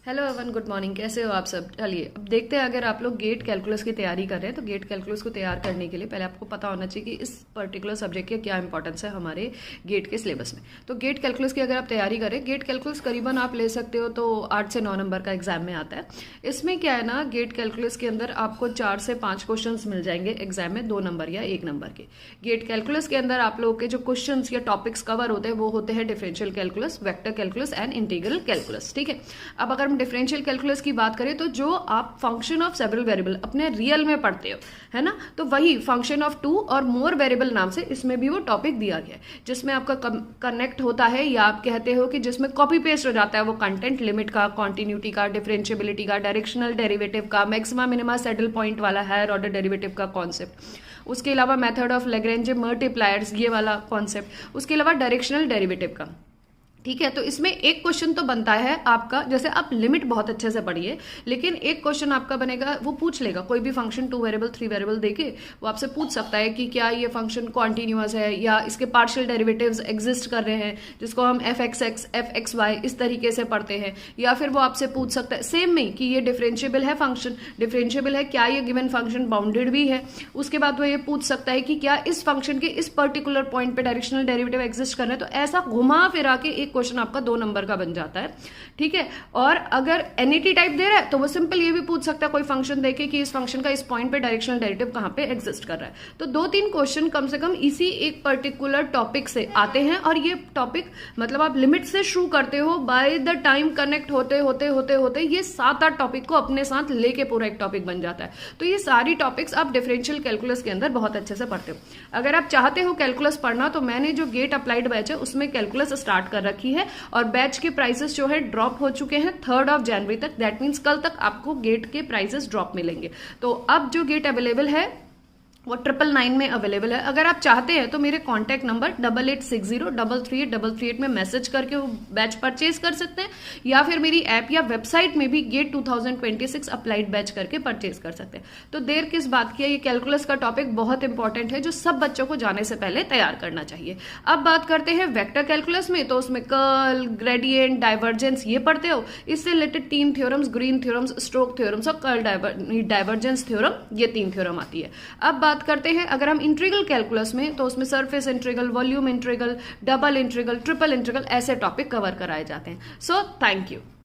Hello Avon, good morning. कैसे हो आप सब? चलिए अब देखते हैं, अगर आप लोग गेट कैलकुलस की तैयारी कर रहे हैं तो गेट कैलकुलस को तैयार करने के लिए पहले आपको पता होना चाहिए कि इस पर्टिकुलर सब्जेक्ट की क्या इंपॉर्टेंस है हमारे गेट के सिलेबस में। तो गेट कैलकुलस की अगर आप तैयारी करें, गेट कैलकुलस करीबन आप ले सकते हो तो 8 से 9 नंबर का एग्जाम में आता है। इसमें क्या है ना, गेट कैलकुलस के अंदर आपको 4 से 5 क्वेश्चन मिल जाएंगे एग्जाम में, 2 नंबर या 1 नंबर के। गेट कैलकुलस के अंदर आप लोगों के जो क्वेश्चन या टॉपिक्स कवर होते हैं वो होते हैं differential calculus, vector calculus and integral calculus. ठीक है, अब अगर हम डिफरेंशियल कैलकुलस की बात करें तो जो आप फंक्शन ऑफ सेवरल वेरिएबल अपने रियल में पढ़ते हो, है ना, तो वही फंक्शन ऑफ 2 और मोर वेरिएबल नाम से इसमें भी वो टॉपिक दिया गया है, जिसमें आपका कनेक्ट होता है या आप कहते हो कि जिसमें कॉपी पेस्ट हो जाता है वो कंटेंट, लिमिट का, कॉन्टिन्यूटी का, डिफरेंशियबिलिटी का, डायरेक्शनल डेरिवेटिव का, मैक्सिमा मिनिमा सैडल पॉइंट वाला हायर ऑर्डर डेरिवेटिव का कॉन्सेप्ट, उसके अलावा मेथड ऑफ लैग्रेंज मल्टीप्लायर्स ये वाला कॉन्सेप्ट, उसके अलावा डायरेक्शनल डेरिवेटिव का। ठीक है, तो इसमें एक क्वेश्चन तो बनता है आपका, जैसे आप लिमिट बहुत अच्छे से पढ़िए, लेकिन एक क्वेश्चन आपका बनेगा, वो पूछ लेगा कोई भी फंक्शन 2 वेरिएबल 3 वेरिएबल देके वो आपसे पूछ सकता है कि क्या ये फंक्शन कॉन्टिन्यूअस है या इसके पार्शियल डेरिवेटिव्स एग्जिस्ट कर रहे हैं, जिसको हम एफ एक्स वाई इस तरीके से पढ़ते हैं। या फिर वो आपसे पूछ सकता है सेम में कि ये डिफरेंशिएबल है, फंक्शन डिफरेंशिएबल है, क्या ये गिवन फंक्शन बाउंडेड भी है। उसके बाद वो ये पूछ सकता है कि क्या इस फंक्शन के इस पर्टिकुलर पॉइंट पे डायरेक्शनल डेरिवेटिव एग्जिस्ट कर रहे हैं। तो ऐसा घुमा फिरा के एक क्वेश्चन आपका 2 नंबर का बन जाता है। ठीक है, और अगर एनईटी टाइप दे रहा है तो वो सिंपल ये भी पूछ सकता है कोई फंक्शन देके कि इस फंक्शन का इस पॉइंट पे डायरेक्शनल डेरिवेटिव कहां पे एग्जिस्ट कर रहा है। तो 2-3 क्वेश्चन कम से कम इसी एक पर्टिकुलर टॉपिक से आते हैं, और ये टॉपिक मतलब आप लिमिट से शुरू करते हो, बाय द टाइम कनेक्ट होते होते होते होते ये 7-8 टॉपिक को अपने साथ लेके पूरा एक टॉपिक बन जाता है। तो ये सारी टॉपिक्स आप डिफरेंशियल कैलकुलस के अंदर बहुत अच्छे से पढ़ते हो। अगर आप चाहते हो कैलकुलस पढ़ना तो मैंने जो गेट अप्लाइड बैच है उसमें कैलकुलस स्टार्ट कर रखी है, और बैच के प्राइसेस जो है ड्रॉप हो चुके हैं 3 जनवरी तक। दैट मीन्स कल तक आपको गेट के प्राइसेस ड्रॉप मिलेंगे। तो अब जो गेट अवेलेबल है वो 999 में अवेलेबल है। अगर आप चाहते हैं तो मेरे कॉन्टैक्ट नंबर 8860338838 में मैसेज करके वो बैच परचेज कर सकते हैं, या फिर मेरी ऐप या वेबसाइट में भी गेट 2026 अप्लाइड बैच करके परचेज कर सकते हैं। तो देर किस बात की है, ये कैलकुलस का टॉपिक बहुत इंपॉर्टेंट है जो सब बच्चों को जाने से पहले तैयार करना चाहिए। अब बात करते हैं वेक्टर कैलकुलस में, तो उसमें कर्ल, ग्रेडियंट, डाइवर्जेंस ये पढ़ते हो। इससे related 3 theorems, green theorems, stroke theorems और कर्ल डाइवर्जेंस थ्योरम, ये 3 थ्योरम आती है। अब बात करते हैं अगर हम इंटीग्रल कैलकुलस में, तो उसमें surface integral, volume integral, double integral, triple integral ऐसे टॉपिक कवर कराए जाते हैं। So thank you.